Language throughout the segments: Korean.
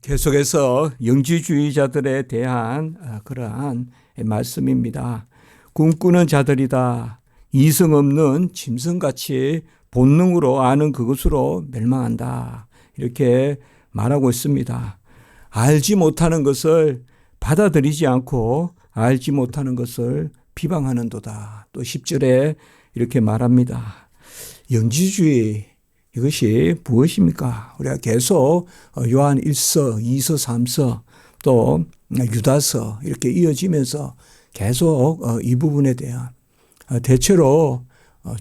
계속해서 영지주의자들에 대한 그러한 말씀입니다. 꿈꾸는 자들이다. 이성 없는 짐승같이 본능으로 아는 그것으로 멸망한다. 이렇게 말하고 있습니다. 알지 못하는 것을 받아들이지 않고 알지 못하는 것을 비방하는도다. 또 10절에 이렇게 말합니다. 영지주의 이것이 무엇입니까? 우리가 계속 요한 1서, 2서, 3서 또 유다서 이렇게 이어지면서 계속 이 부분에 대한 대체로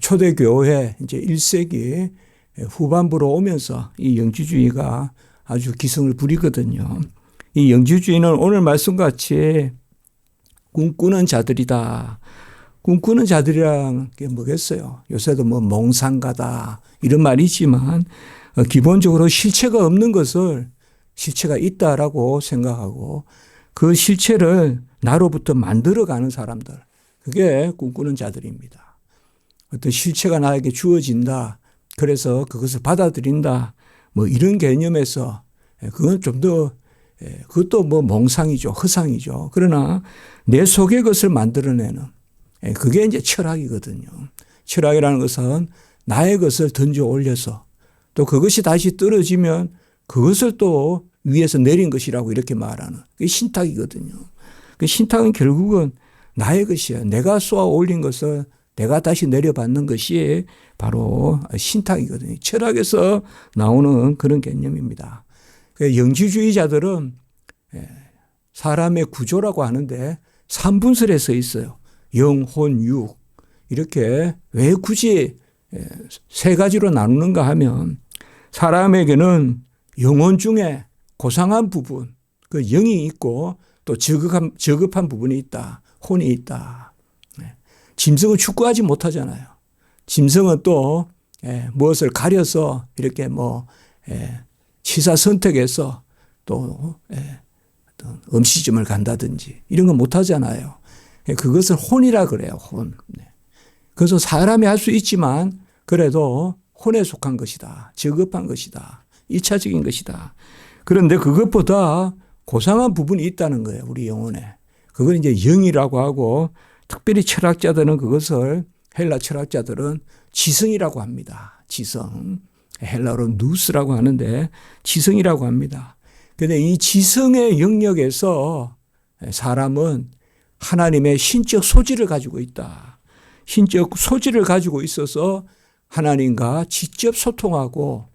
초대교회 이제 1세기 후반부로 오면서 이 영지주의가 아주 기승을 부리거든요. 이 영지주의는 오늘 말씀같이 꿈꾸는 자들이다. 꿈꾸는 자들이란 게 뭐겠어요? 요새도 뭐 몽상가다 이런 말이 있지만 기본적으로 실체가 없는 것을 실체가 있다라고 생각하고 그 실체를 나로부터 만들어가는 사람들. 그게 꿈꾸는 자들입니다. 어떤 실체가 나에게 주어진다. 그래서 그것을 받아들인다. 뭐 이런 개념에서 그건 좀 더 그것도 뭐 몽상이죠. 허상이죠. 그러나 내 속의 것을 만들어내는 그게 이제 철학이거든요. 철학이라는 것은 나의 것을 던져 올려서 또 그것이 다시 떨어지면 그것을 또 위에서 내린 것이라고 이렇게 말하는 그게 신탁이거든요. 그 신탁은 결국은 나의 것이에요. 내가 쏘아 올린 것을 내가 다시 내려받는 것이 바로 신탁이거든요. 철학에서 나오는 그런 개념입니다. 영지주의자들은 사람의 구조라고 하는데 3분설에 서 있어요. 영, 혼, 육. 이렇게 왜 굳이 세 가지로 나누는가 하면 사람에게는 영혼 중에 고상한 부분, 그 영이 있고 또 저급한 부분이 있다. 혼이 있다. 짐승은 축구하지 못하잖아요. 짐승은 또 무엇을 가려서 이렇게 뭐 치사 선택해서 또 음식점을 간다든지 이런 거 못하잖아요. 그것을 혼이라 그래요. 혼. 그래서 사람이 할 수 있지만 그래도 혼에 속한 것이다. 저급한 것이다. 1차적인 것이다. 그런데 그것보다 고상한 부분이 있다는 거예요. 우리 영혼에. 그걸 이제 영이라고 하고 특별히 철학자들은 그것을 헬라 철학자들은 지성이라고 합니다. 지성. 헬라어로 누스라고 하는데 지성이라고 합니다. 그런데 이 지성의 영역에서 사람은 하나님의 신적 소질을 가지고 있다. 신적 소질을 가지고 있어서 하나님과 직접 소통하고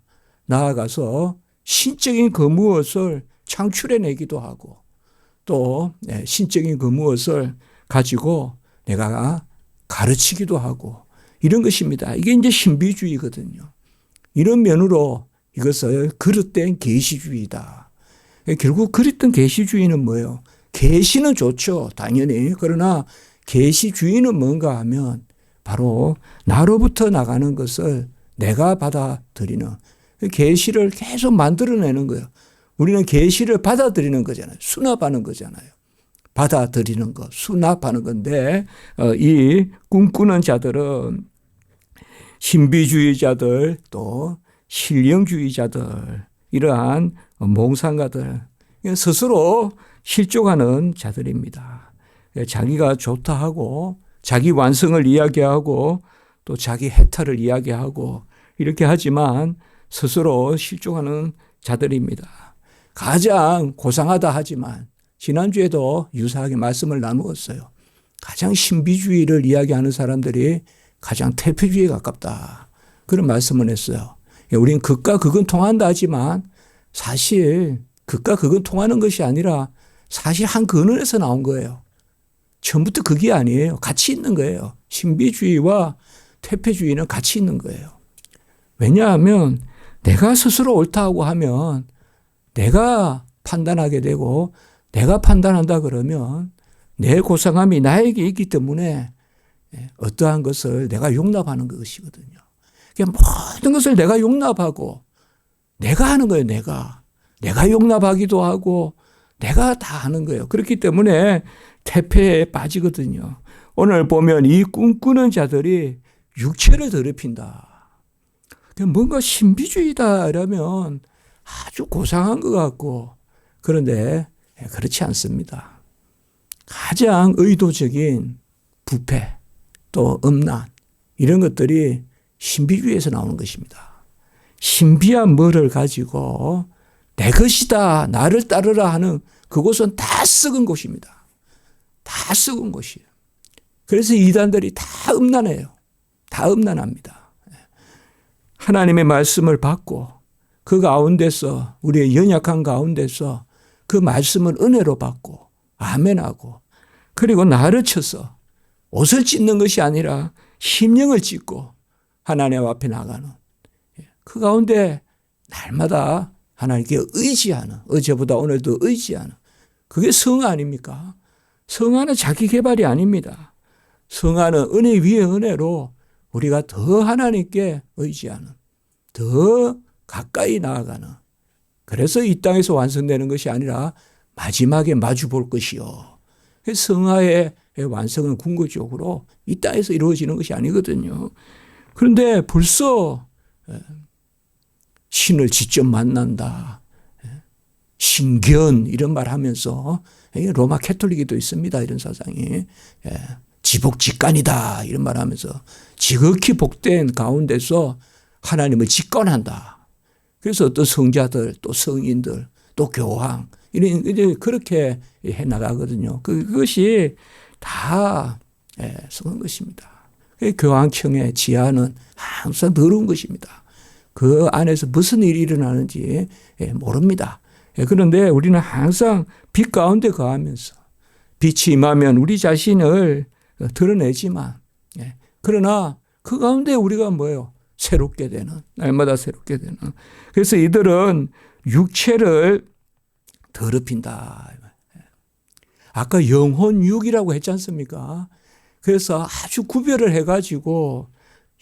나아가서 신적인 그 무엇을 창출해내기도 하고 또 신적인 그 무엇을 가지고 내가 가르치기도 하고 이런 것입니다. 이게 이제 신비주의거든요. 이런 면으로 이것을 그릇된 계시주의다. 결국 그릇된 계시주의는 뭐예요? 계시는 좋죠. 당연히. 그러나 계시주의는 뭔가 하면 바로 나로부터 나가는 것을 내가 받아들이는 계시를 계속 만들어내는 거예요. 우리는 계시를 받아들이는 거잖아요. 수납하는 거잖아요. 받아들이는 것, 수납하는 건데 이 꿈꾸는 자들은 신비주의자들 또 신령주의자들 이러한 몽상가들 스스로 실족하는 자들입니다. 자기가 좋다 하고 자기 완성을 이야기하고 또 자기 해탈을 이야기하고 이렇게 하지만 스스로 실족하는 자들입니다. 가장 고상하다 하지만 지난주에도 유사하게 말씀을 나누었어요. 가장 신비주의를 이야기하는 사람들이 가장 태폐주의에 가깝다. 그런 말씀을 했어요. 우리는 극과 극은 통한다 하지만 사실 극과 극은 통하는 것이 아니라 사실 한 근원에서 나온 거예요. 처음부터 극이 아니에요. 같이 있는 거예요. 신비주의와 태폐주의는 같이 있는 거예요. 왜냐하면 내가 스스로 옳다고 하면 내가 판단하게 되고 내가 판단한다 그러면 내 고상함이 나에게 있기 때문에 어떠한 것을 내가 용납하는 것이거든요. 그러니까 모든 것을 내가 용납하고 내가 하는 거예요. 내가 용납하기도 하고 내가 다 하는 거예요. 그렇기 때문에 태폐에 빠지거든요. 오늘 보면 이 꿈꾸는 자들이 육체를 더럽힌다. 뭔가 신비주의다 이러면 아주 고상한 것 같고 그런데 그렇지 않습니다. 가장 의도적인 부패 또 음란 이런 것들이 신비주의에서 나오는 것입니다. 신비한 뭐를 가지고 내 것이다 나를 따르라 하는 그곳은 다 썩은 곳입니다. 다 썩은 곳이에요. 그래서 이단들이 다 음란해요. 다 음란합니다. 하나님의 말씀을 받고 그 가운데서 우리의 연약한 가운데서 그 말씀을 은혜로 받고 아멘하고 그리고 나를 쳐서 옷을 찢는 것이 아니라 심령을 찢고 하나님 앞에 나가는 그 가운데 날마다 하나님께 의지하는 어제보다 오늘도 의지하는 그게 성화 아닙니까? 성화는 자기 개발이 아닙니다. 성화는 은혜 위에 은혜로 우리가 더 하나님께 의지하는 더 가까이 나아가는 그래서 이 땅에서 완성되는 것이 아니라 마지막에 마주 볼 것이요. 성화의 완성은 궁극적으로 이 땅에서 이루어지는 것이 아니거든요. 그런데 벌써 신을 직접 만난다. 신견 이런 말 하면서 로마 캐톨릭에도 있습니다. 이런 사상이. 지복직관이다 이런 말 하면서 지극히 복된 가운데서 하나님을 직관한다. 그래서 어떤 성자들 또 성인들 또 교황 이제 그렇게 해나가거든요. 그것이 다 성한 것입니다. 교황청의 지하는 항상 더러운 것입니다. 그 안에서 무슨 일이 일어나는지 모릅니다. 그런데 우리는 항상 빛 가운데 거하면서 빛이 임하면 우리 자신을 드러내지만 그러나 그 가운데 우리가 뭐예요? 새롭게 되는 날마다 새롭게 되는 그래서 이들은 육체를 더럽힌다. 아까 영혼육이라고 했지 않습니까? 그래서 아주 구별을 해가지고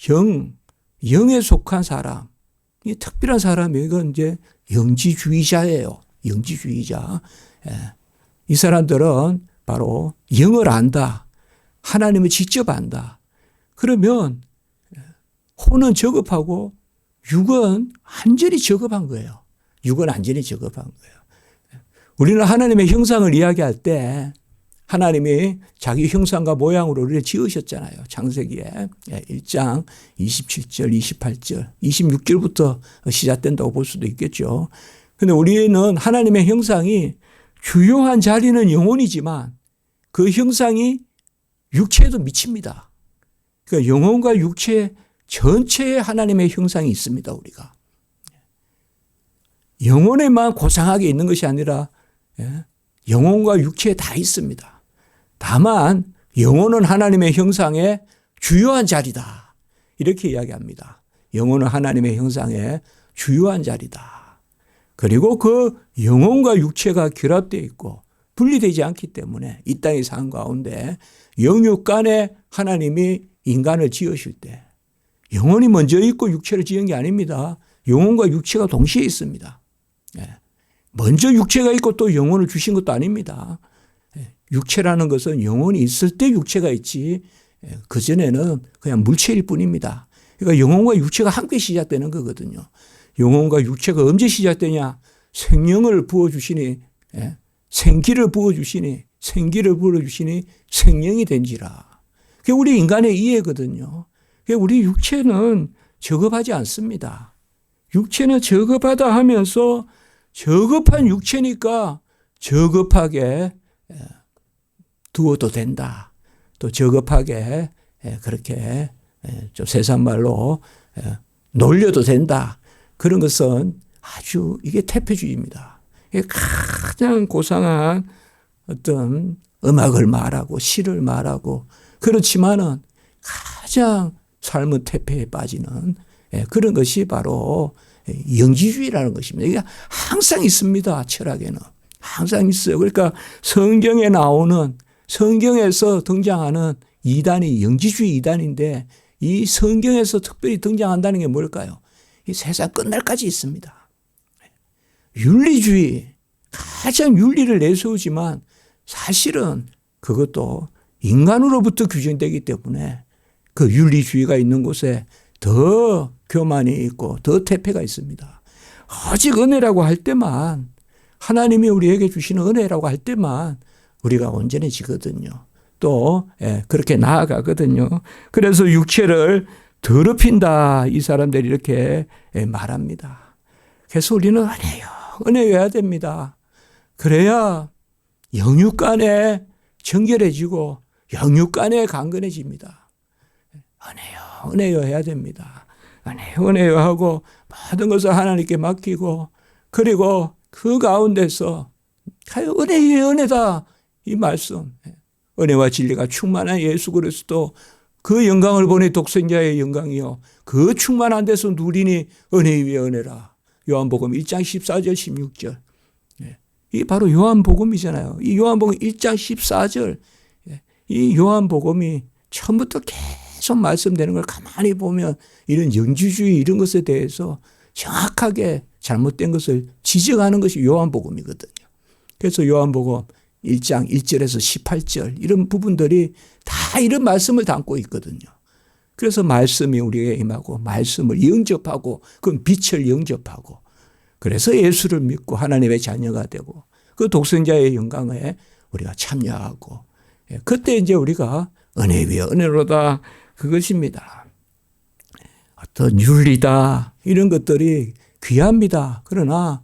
영에 속한 사람 이 특별한 사람이 이건 이제 영지주의자예요. 영지주의자. 이 사람들은 바로 영을 안다. 하나님을 직접 안다. 그러면 혼은 저급하고 육은 완전히 저급한 거예요. 육은 완전히 저급한 거예요. 우리는 하나님의 형상을 이야기할 때 하나님이 자기 형상과 모양으로 우리를 지으셨잖아요. 창세기에 1장 27절, 28절, 26절부터 시작된다고 볼 수도 있겠죠. 그런데 우리는 하나님의 형상이 주요한 자리는 영혼이지만 그 형상이 육체에도 미칩니다. 그러니까 영혼과 육체 전체에 하나님의 형상이 있습니다. 우리가. 영혼에만 고상하게 있는 것이 아니라 영혼과 육체에 다 있습니다. 다만 영혼은 하나님의 형상의 주요한 자리다. 이렇게 이야기합니다. 영혼은 하나님의 형상의 주요한 자리다. 그리고 그 영혼과 육체가 결합되어 있고 분리되지 않기 때문에 이 땅의 삶 가운데 영육 간에 하나님이 인간을 지으실 때 영혼이 먼저 있고 육체를 지은 게 아닙니다. 영혼과 육체가 동시에 있습니다. 먼저 육체가 있고 또 영혼을 주신 것도 아닙니다. 육체라는 것은 영혼이 있을 때 육체가 있지 그전에는 그냥 물체일 뿐입니다. 그러니까 영혼과 육체가 함께 시작되는 거거든요. 영혼과 육체가 언제 시작되냐? 생명을 부어주시니 생기를 부어주시니 생기를 부어주시니 생명이 된지라. 그게 우리 인간의 이해거든요. 우리 육체는 저급하지 않습니다. 육체는 저급하다 하면서 저급한 육체니까 저급하게 두어도 된다. 또 저급하게 그렇게 좀 세상 말로 놀려도 된다. 그런 것은 아주 이게 태폐주의입니다. 이게 가장 고상한 어떤 음악을 말하고 시를 말하고 그렇지만은 가장 삶의 태폐에 빠지는 그런 것이 바로 영지주의라는 것입니다. 이게 항상 있습니다. 철학에는. 항상 있어요. 그러니까 성경에 나오는 성경에서 등장하는 이단이 영지주의 이단인데 이 성경에서 특별히 등장한다는 게 뭘까요? 이 세상 끝날까지 있습니다. 윤리주의, 가장 윤리를 내세우지만 사실은 그것도 인간으로부터 규정되기 때문에 그 윤리주의가 있는 곳에 더 교만이 있고 더 태폐가 있습니다. 오직 은혜라고 할 때만 하나님이 우리에게 주시는 은혜라고 할 때만 우리가 온전해지거든요. 또 그렇게 나아가거든요. 그래서 육체를 더럽힌다 이 사람들이 이렇게 말합니다. 그래서 우리는 은혜여야 됩니다. 그래야 영육 간에 정결해지고 영육 간에 강건해집니다. 은혜여 해야 됩니다. 은혜여 하고 모든 것을 하나님께 맡기고 그리고 그 가운데서 은혜의 은혜다 이 말씀 은혜와 진리가 충만한 예수 그리스도 그 영광을 보니 독생자의 영광이요 그 충만한 데서 누리니 은혜 위에 은혜라. 요한복음 1장 14절 16절 이 바로 요한복음이잖아요. 이 요한복음 1장 14절 이 요한복음이 처음부터 계속 말씀되는 걸 가만히 보면 이런 영지주의 이런 것에 대해서 정확하게 잘못된 것을 지적하는 것이 요한복음이거든요. 그래서 요한복음 1장 1절에서 18절 이런 부분들이 다 이런 말씀을 담고 있거든요. 그래서 말씀이 우리에게 임하고 말씀을 영접하고 그 빛을 영접하고 그래서 예수를 믿고 하나님의 자녀가 되고 그 독생자의 영광에 우리가 참여하고 그때 이제 우리가 은혜 위에 은혜로다 그것입니다. 어떤 윤리다 이런 것들이 귀합니다. 그러나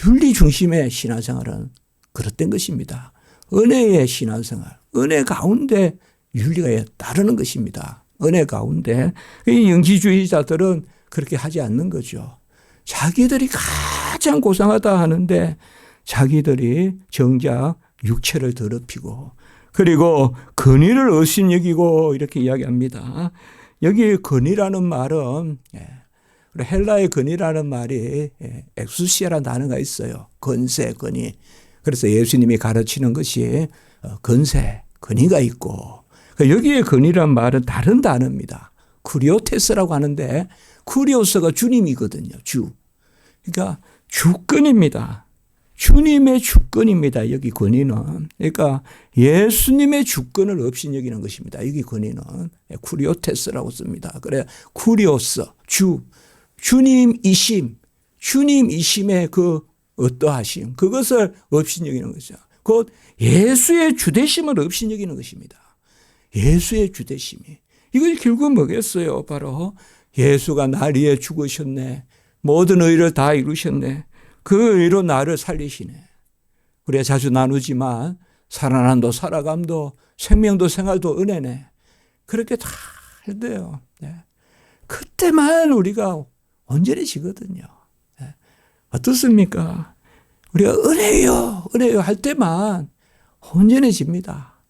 윤리 중심의 신앙생활은 그렇된 것입니다. 은혜의 신앙생활, 은혜 가운데 윤리가 따르는 것입니다. 은혜 가운데 이 영지주의자들은 그렇게 하지 않는 거죠. 자기들이 가장 고상하다 하는데 자기들이 정작 육체를 더럽히고 그리고 근의를 업신여기고 이렇게 이야기합니다. 여기 근의라는 말은 헬라의 근의라는 말이 엑수시아라는 단어가 있어요. 건세, 근의. 그래서 예수님이 가르치는 것이 건세, 근의가 있고 여기에 근의란 말은 다른 단어입니다. 쿠리오테스라고 하는데 쿠리오스가 주님이거든요. 주. 그러니까 주권입니다. 주님의 주권입니다. 여기 권위는. 그러니까 예수님의 주권을 업신여기는 것입니다. 여기 권위는 쿠리오테스라고 씁니다. 그래 쿠리오스, 주님이심의 그 어떠하심, 그것을 업신여기는 것이죠. 곧 예수의 주되심을 업신여기는 것입니다. 예수의 주되심이. 이걸 결국 뭐겠어요? 바로 예수가 날 위해 죽으셨네. 모든 의를 다 이루셨네. 그 의로 나를 살리시네. 우리가 자주 나누지만 살아남도 살아감도 생명도 생활도 은혜네. 그렇게 다 해도요. 그때만 우리가 온전해지거든요. 어떻습니까? 우리가 은혜요 할 때만 온전해집니다.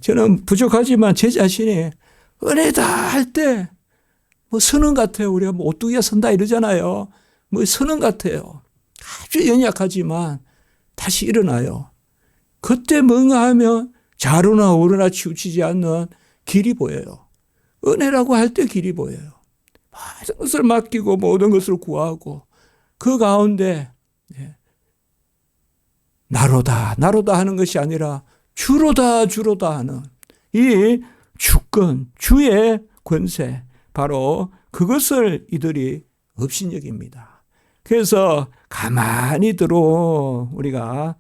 저는 부족하지만 제 자신이 은혜다 할 때 뭐 선언 같아요. 우리가 뭐 오뚜기가 선다 이러잖아요. 뭐 선언 같아요. 아주 연약하지만 다시 일어나요. 그때 뭔가 하면 좌로나 우로나 치우치지 않는 길이 보여요. 은혜라고 할 때 길이 보여요. 모든 것을 맡기고 모든 것을 구하고 그 가운데 나로다 하는 것이 아니라 주로다 하는 이 주권, 주의 권세 바로 그것을 이들이 업신여깁니다. 그래서 가만히 우리가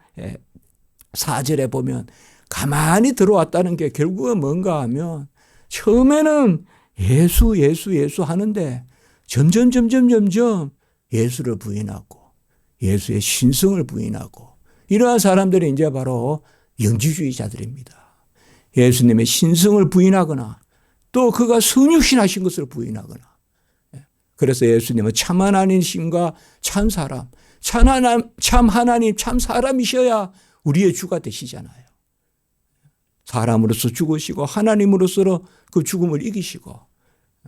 4절에 보면 가만히 들어왔다는 게 결국은 뭔가 하면 처음에는 예수 하는데 점점 예수를 부인하고 예수의 신성을 부인하고 이러한 사람들이 이제 바로 영지주의자들입니다. 예수님의 신성을 부인하거나 또 그가 성육신하신 것을 부인하거나 그래서 예수님은 참 하나님이심과 참 사람, 참 하나님, 참 사람이셔야 우리의 주가 되시잖아요. 사람으로서 죽으시고 하나님으로서 그 죽음을 이기시고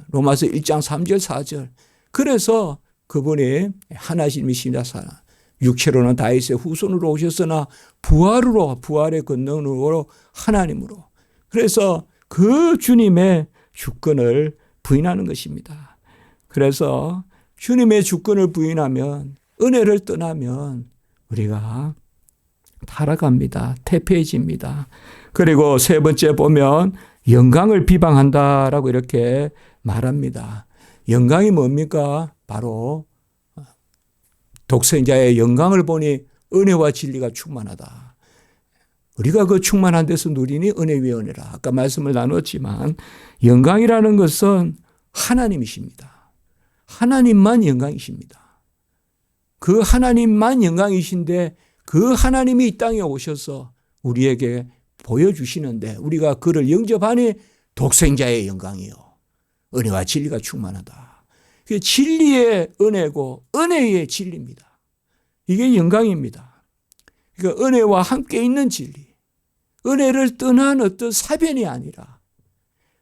로마서 1장 3절 4절 그래서 그분이 하나님이시다 사람 육체로는 다윗의 후손으로 오셨으나 부활의 권능으로 하나님으로 그래서 그 주님의 주권을 부인하는 것입니다. 그래서 주님의 주권을 부인하면 은혜를 떠나면 우리가 타락합니다. 퇴폐해집니다. 그리고 세 번째 보면 영광을 비방한다라고 이렇게 말합니다. 영광이 뭡니까? 바로 독생자의 영광을 보니 은혜와 진리가 충만하다. 우리가 그 충만한 데서 누리니 은혜 위에 은혜라. 아까 말씀을 나눴지만 영광이라는 것은 하나님이십니다. 하나님만 영광이십니다. 그 하나님만 영광이신데 그 하나님이 이 땅에 오셔서 우리에게 보여주시는데 우리가 그를 영접하니 독생자의 영광이요. 은혜와 진리가 충만하다. 그게 진리의 은혜고 은혜의 진리입니다. 이게 영광입니다. 그러니까 은혜와 함께 있는 진리. 은혜를 떠난 어떤 사변이 아니라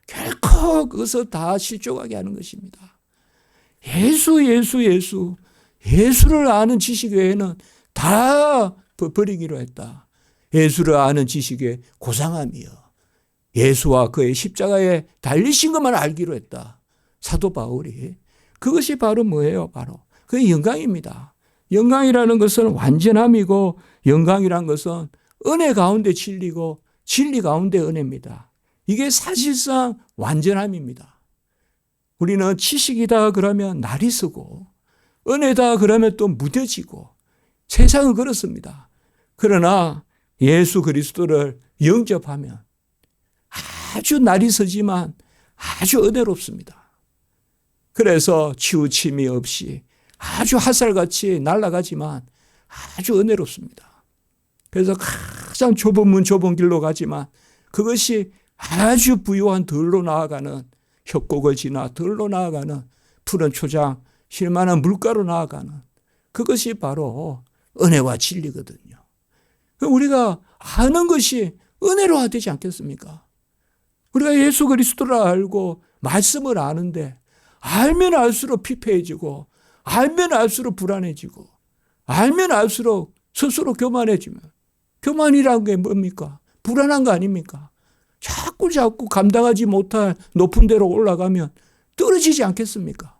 결코 그것을 다 실족하게 하는 것입니다. 예수를 아는 지식 외에는 다 버리기로 했다. 예수를 아는 지식의 고상함이요. 예수와 그의 십자가에 달리신 것만 알기로 했다. 사도 바울이. 그것이 바로 뭐예요? 바로 그게 영광입니다. 영광이라는 것은 완전함이고 영광이라는 것은 은혜 가운데 진리고 진리 가운데 은혜입니다. 이게 사실상 완전함입니다. 우리는 지식이다 그러면 날이 서고 은혜다 그러면 또 무뎌지고 세상은 그렇습니다. 그러나 예수 그리스도를 영접하면 아주 날이 서지만 아주 은혜롭습니다. 그래서 치우침이 없이 아주 핫살같이 날아가지만 아주 은혜롭습니다. 그래서 가장 좁은 문 좁은 길로 가지만 그것이 아주 부유한 들로 나아가는 협곡을 지나 들로 나아가는 푸른 초장 실만한 물가로 나아가는 그것이 바로 은혜와 진리거든요. 우리가 아는 것이 은혜로 되지 않겠습니까? 우리가 예수 그리스도를 알고 말씀을 아는데 알면 알수록 피폐해지고 알면 알수록 불안해지고 알면 알수록 스스로 교만해지면 교만이라는 게 뭡니까? 불안한 거 아닙니까? 자꾸 감당하지 못할 높은 데로 올라가면 떨어지지 않겠습니까?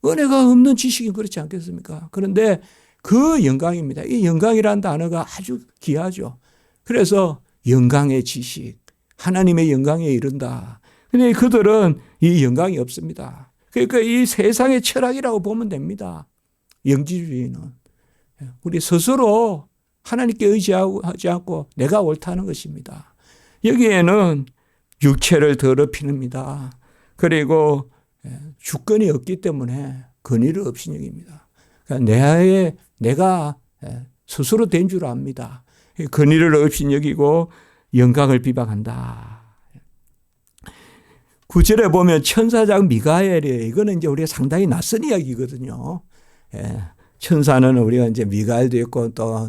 은혜가 없는 지식이 그렇지 않겠습니까? 그런데 그 영광입니다. 이 영광이라는 단어가 아주 귀하죠. 그래서 영광의 지식, 하나님의 영광에 이른다. 근데 그들은 이 영광이 없습니다. 그러니까 이 세상의 철학이라고 보면 됩니다. 영지주의는. 우리 스스로 하나님께 의지하지 않고 내가 옳다는 것입니다. 여기에는 육체를 더럽히는니다. 그리고 주권이 없기 때문에 권위를 없인 여깁니다. 그러니까 내가 스스로 된 줄 압니다. 권위를 없인 여기고 영광을 비방한다. 9절에 보면 천사장 미가엘이에요. 이거는 이제 우리가 상당히 낯선 이야기거든요. 천사는 우리가 이제 미가엘도 있고 또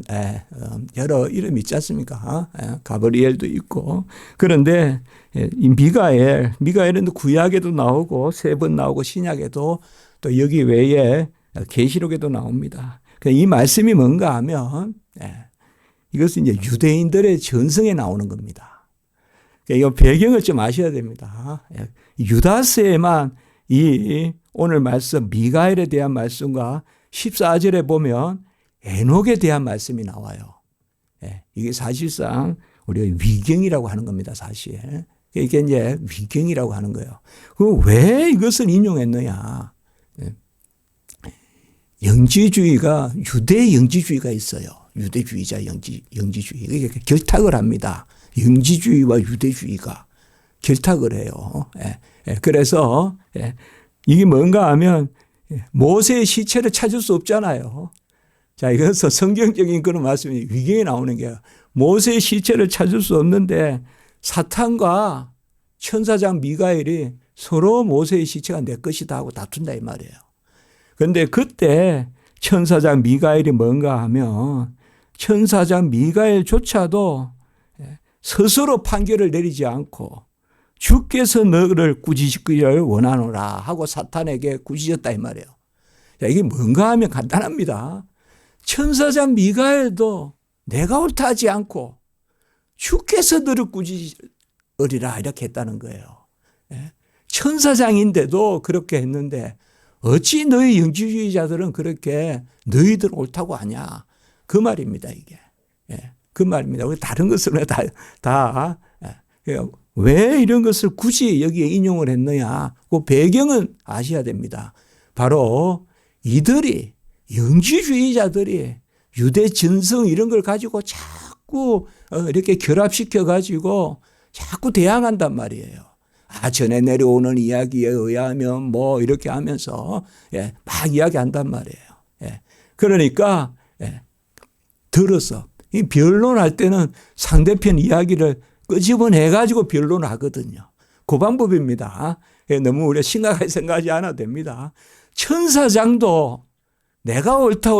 여러 이름이 있지 않습니까? 가브리엘도 있고. 그런데 이 미가엘은 구약에도 나오고 3번 나오고 신약에도 또 여기 외에 계시록에도 나옵니다. 이 말씀이 뭔가 하면 이것은 이제 유대인들의 전성에 나오는 겁니다. 이 배경을 좀 아셔야 됩니다. 유다서에만 이 오늘 말씀 미가엘에 대한 말씀과 14절에 보면 에녹에 대한 말씀이 나와요. 이게 사실상 우리가 위경이라고 하는 겁니다. 사실. 이게 이제 위경이라고 하는 거예요. 그럼 왜 이것을 인용했느냐? 영지주의가 유대 영지주의가 있어요. 유대주의자 영지주의. 이게 결탁을 합니다. 영지주의와 유대주의가 결탁을 해요. 그래서 이게 뭔가 하면 모세의 시체를 찾을 수 없잖아요. 자, 이것은 성경적인 그런 말씀이 위경에 나오는 게 모세의 시체를 찾을 수 없는데 사탄과 천사장 미가엘이 서로 모세의 시체가 내 것이다 하고 다툰다 이 말이에요. 그런데 그때 천사장 미가엘이 뭔가 하면 천사장 미가엘조차도 스스로 판결을 내리지 않고 주께서 너를 꾸짖기를 원하노라 하고 사탄에게 꾸짖었다 이 말이에요. 자, 이게 뭔가 하면 간단합니다. 천사장 미가엘도 내가 옳다 하지 않고 주께서 너를 꾸짖으리라 이렇게 했다는 거예요. 천사장인데도 그렇게 했는데 어찌 너희 영지주의자들은 그렇게 너희들 옳다고 하냐. 그 말입니다, 이게. 그 말입니다. 우리 다른 것을 왜 이런 것을 굳이 여기에 인용을 했느냐. 그 배경은 아셔야 됩니다. 바로 이들이, 영지주의자들이 유대 전성 이런 걸 가지고 자꾸 이렇게 결합시켜 가지고 자꾸 대항한단 말이에요. 전에 내려오는 이야기에 의하면 뭐 이렇게 하면서 막 이야기한단 말이에요. 그러니까 들어서 이 변론할 때는 상대편 이야기를 끄집어내 가지고 변론하거든요. 그 방법입니다. 너무 우리가 심각하게 생각하지 않아도 됩니다. 천사장도 내가 옳다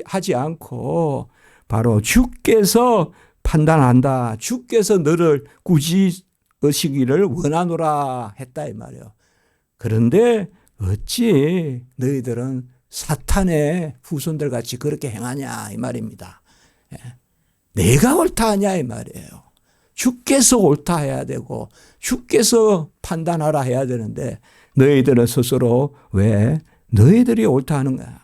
하지 않고 바로 주께서 판단한다. 주께서 너를 꾸짖으시기를 원하노라 했다 이 말이에요. 그런데 어찌 너희들은 사탄의 후손들 같이 그렇게 행하냐 이 말입니다. 내가 옳다 하냐 이 말이에요. 주께서 옳다 해야 되고 주께서 판단하라 해야 되는데 너희들은 스스로 왜 너희들이 옳다 하는 거야.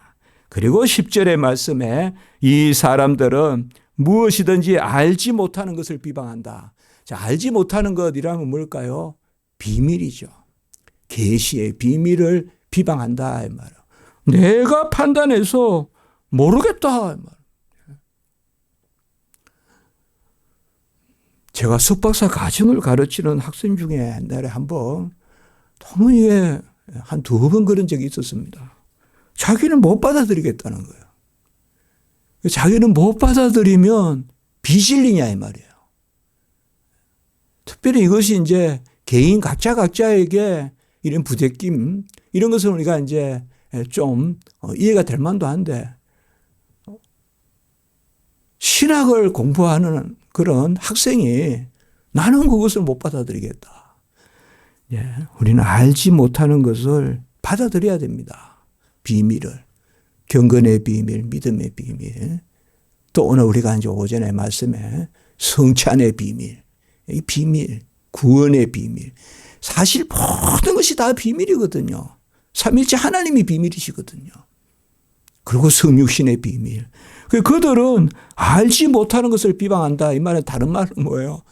그리고 10절의 말씀에 이 사람들은 무엇이든지 알지 못하는 것을 비방한다. 자, 알지 못하는 것이라면 뭘까요? 비밀이죠. 계시의 비밀을 비방한다 이 말이에요. 내가 판단해서 모르겠다 이 말이에요. 제가 석박사 과정을 가르치는 학생 중에 옛날에 한번 너무 이게 한 2번 그런 적이 있었습니다. 자기는 못 받아들이겠다는 거예요. 자기는 못 받아들이면 비질리냐 이 말이에요. 특별히 이것이 이제 개인 각자에게 이런 부대낌 이런 것을 우리가 이제 좀 이해가 될 만도 한데 신학을 공부하는 그런 학생이 나는 그것을 못 받아들이겠다. 우리는 알지 못하는 것을 받아들여야 됩니다. 비밀을. 경건의 비밀, 믿음의 비밀. 또 오늘 우리가 이제 오전에 말씀에 성찬의 비밀. 이 비밀, 구원의 비밀. 사실 모든 것이 다 비밀이거든요. 삼일째 하나님이 비밀이시거든요. 그리고 성육신의 비밀. 그들은 알지 못하는 것을 비방한다. 이 말은 다른 말은 뭐예요?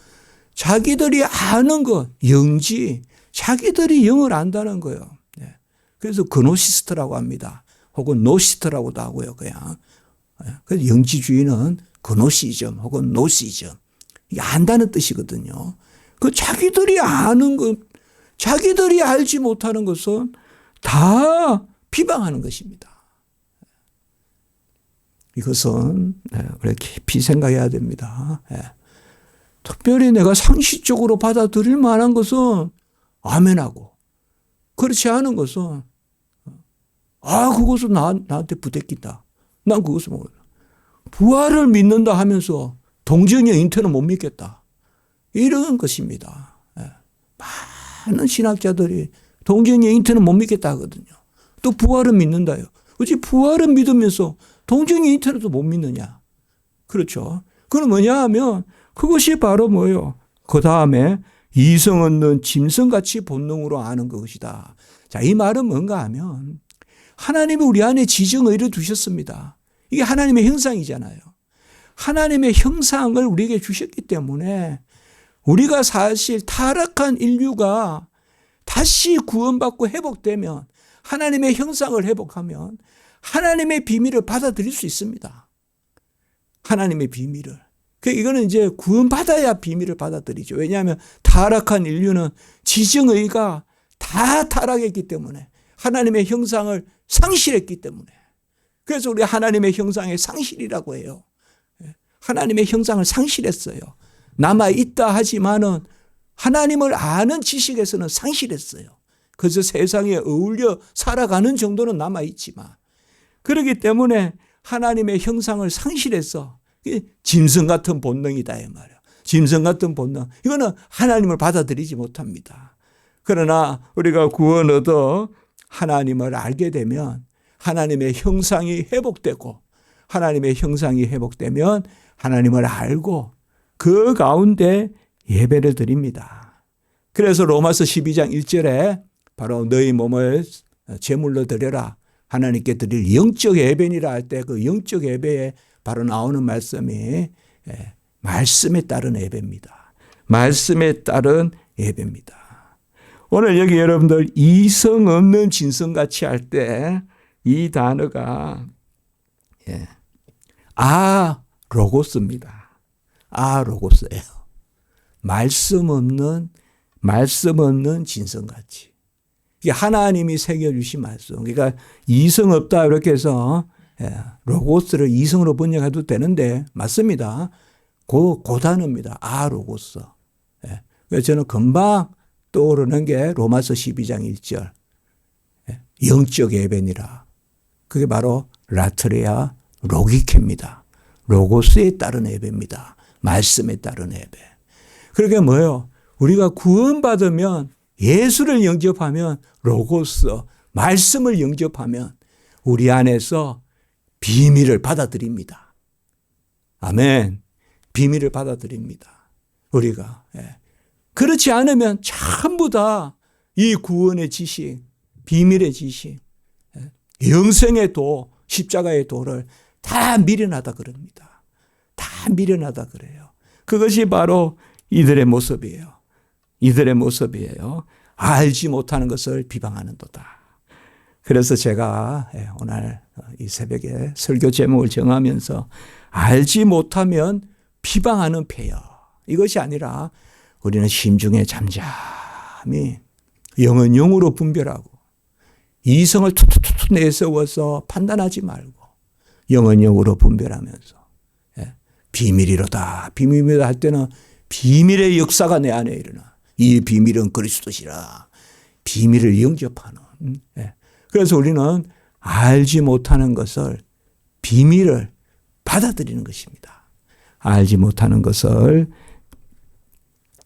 자기들이 아는 것, 영지, 자기들이 영을 안다는 거예요. 그래서 그노시스트라고 합니다. 혹은 노시스트라고도 하고요. 그냥. 그래서 영지주의는 그노시즘 혹은 노시즘. 이게 안다는 뜻이거든요. 그 자기들이 아는 것, 자기들이 알지 못하는 것은 다 비방하는 것입니다. 이것은 우리가 깊이 생각해야 됩니다. 특별히 내가 상식적으로 받아들일 만한 것은 아멘하고 그렇지 않은 것은 그것은 나한테 부대낀다. 난 그것을 모른다. 부활을 믿는다 하면서 동정의 잉태는 못 믿겠다. 이런 것입니다. 많은 신학자들이 동정의 잉태는 못 믿겠다 하거든요. 또 부활은 믿는다요. 어찌 부활은 믿으면서 동정의 잉태도 못 믿느냐. 그렇죠. 그건 뭐냐 하면 그것이 바로 뭐예요. 그 다음에 이성 없는 짐승같이 본능으로 아는 것이다. 자, 이 말은 뭔가 하면 하나님이 우리 안에 지정의를 두셨습니다. 이게 하나님의 형상이잖아요. 하나님의 형상을 우리에게 주셨기 때문에 우리가 사실 타락한 인류가 다시 구원받고 회복되면 하나님의 형상을 회복하면 하나님의 비밀을 받아들일 수 있습니다. 하나님의 비밀을. 이거는 이제 구원받아야 비밀을 받아들이죠. 왜냐하면 타락한 인류는 지정의가 다 타락했기 때문에 하나님의 형상을 상실했기 때문에 그래서 우리 하나님의 형상의 상실이라고 해요. 하나님의 형상을 상실했어요. 남아있다 하지만은 하나님을 아는 지식에서는 상실했어요. 그래서 세상에 어울려 살아가는 정도는 남아있지만 그렇기 때문에 하나님의 형상을 상실해서 짐승 같은 본능이다 이 말이에요. 짐승 같은 본능. 이거는 하나님을 받아들이지 못합니다. 그러나 우리가 구원 얻어 하나님을 알게 되면 하나님의 형상이 회복되고 하나님의 형상이 회복되면 하나님을 알고 그 가운데 예배를 드립니다. 그래서 로마서 12장 1절에 바로 너희 몸을 제물로 드려라. 하나님께 드릴 영적 예배니라 할 때 그 영적 예배에 바로 나오는 말씀이 말씀에 따른 예배입니다. 말씀에 따른 예배입니다. 오늘 여기 여러분들 이성 없는 진성같이 할 때 이 단어가 로고스입니다. 로고스예요. 말씀 없는 진성같이. 이게 하나님이 새겨주신 말씀. 그러니까 이성 없다 이렇게 해서 로고스를 이성으로 번역해도 되는데 맞습니다. 그 단어입니다. 로고스. 그래서 저는 금방 떠오르는 게 로마서 12장 1절. 영적 예배니라. 그게 바로 라트레아 로기케입니다. 로고스에 따른 예배입니다. 말씀에 따른 예배. 그러게 뭐예요? 우리가 구원받으면 예수를 영접하면 로고스, 말씀을 영접하면 우리 안에서 비밀을 받아들입니다. 아멘. 비밀을 받아들입니다. 우리가. 그렇지 않으면 전부 다 이 구원의 지식, 비밀의 지식, 영생의 도, 십자가의 도를 다 미련하다 그럽니다. 다 미련하다 그래요. 그것이 바로 이들의 모습이에요. 이들의 모습이에요. 알지 못하는 것을 비방하는도다. 그래서 제가 오늘 이 새벽에 설교 제목을 정하면서 알지 못하면 비방하는 폐역. 이것이 아니라 우리는 심중에 잠잠히 영은 영으로 분별하고 이성을 툭툭툭 내세워서 판단하지 말고 영은 영으로 분별하면서 비밀이로다. 비밀이로다 할 때는 비밀의 역사가 내 안에 일어나. 이 비밀은 그리스도시라. 비밀을 영접하는. 그래서 우리는 알지 못하는 것을 비밀을 받아들이는 것입니다. 알지 못하는 것을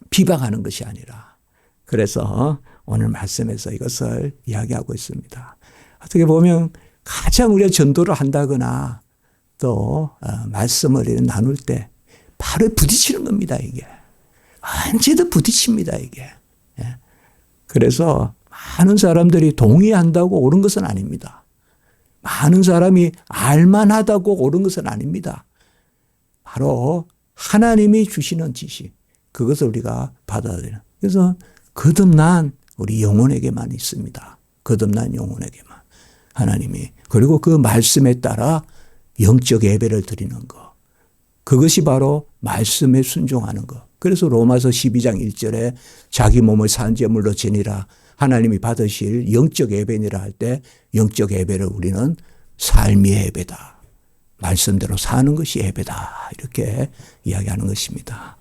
비방하는 것이 아니라. 그래서 오늘 말씀에서 이것을 이야기하고 있습니다. 어떻게 보면 가장 우리가 전도를 한다거나 또 말씀을 나눌 때 바로 부딪히는 겁니다. 이게. 언제든 부딪힙니다. 이게. 그래서 많은 사람들이 동의한다고 옳은 것은 아닙니다. 많은 사람이 알만하다고 옳은 것은 아닙니다. 바로 하나님이 주시는 지식, 그것을 우리가 받아들이는. 그래서 거듭난 우리 영혼에게만 있습니다. 거듭난 영혼에게만. 하나님이. 그리고 그 말씀에 따라 영적 예배를 드리는 것. 그것이 바로 말씀에 순종하는 것. 그래서 로마서 12장 1절에 자기 몸을 산제물로 지니라. 하나님이 받으실 영적 예배니라 할 때 영적 예배를 우리는 삶의 예배다. 말씀대로 사는 것이 예배다. 이렇게 이야기하는 것입니다.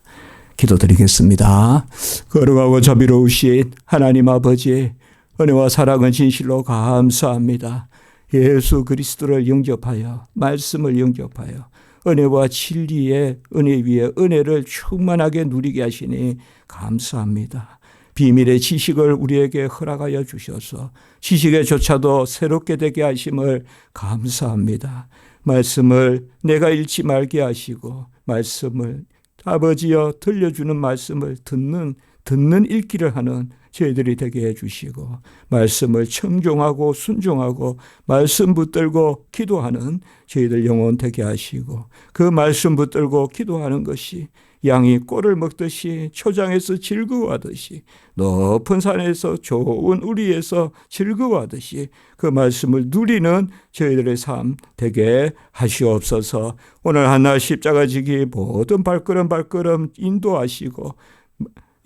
기도드리겠습니다. 거룩하고 자비로우신 하나님 아버지, 은혜와 사랑은 진실로 감사합니다. 예수 그리스도를 영접하여 말씀을 영접하여 은혜와 진리의 은혜 위에 은혜를 충만하게 누리게 하시니 감사합니다. 비밀의 지식을 우리에게 허락하여 주셔서 지식에 조차도 새롭게 되게 하심을 감사합니다. 말씀을 내가 잃지 말게 하시고 말씀을 아버지여 들려주는 말씀을 듣는 읽기를 하는 저희들이 되게 해주시고 말씀을 청종하고 순종하고 말씀 붙들고 기도하는 저희들 영혼 되게 하시고 그 말씀 붙들고 기도하는 것이 양이 꼴을 먹듯이 초장에서 즐거워하듯이 높은 산에서 좋은 우리에서 즐거워하듯이 그 말씀을 누리는 저희들의 삶 되게 하시옵소서. 오늘 한날 십자가 지기 모든 발걸음 인도하시고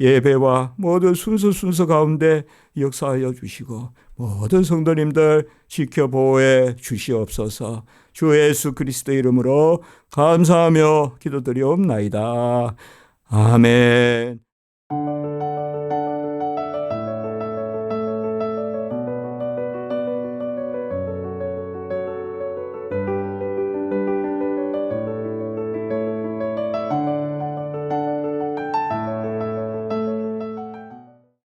예배와 모든 순서 가운데 역사하여 주시고 모든 성도님들 지켜보호해 주시옵소서. 주 예수 그리스도의 이름으로 감사하며 기도드리옵나이다. 아멘.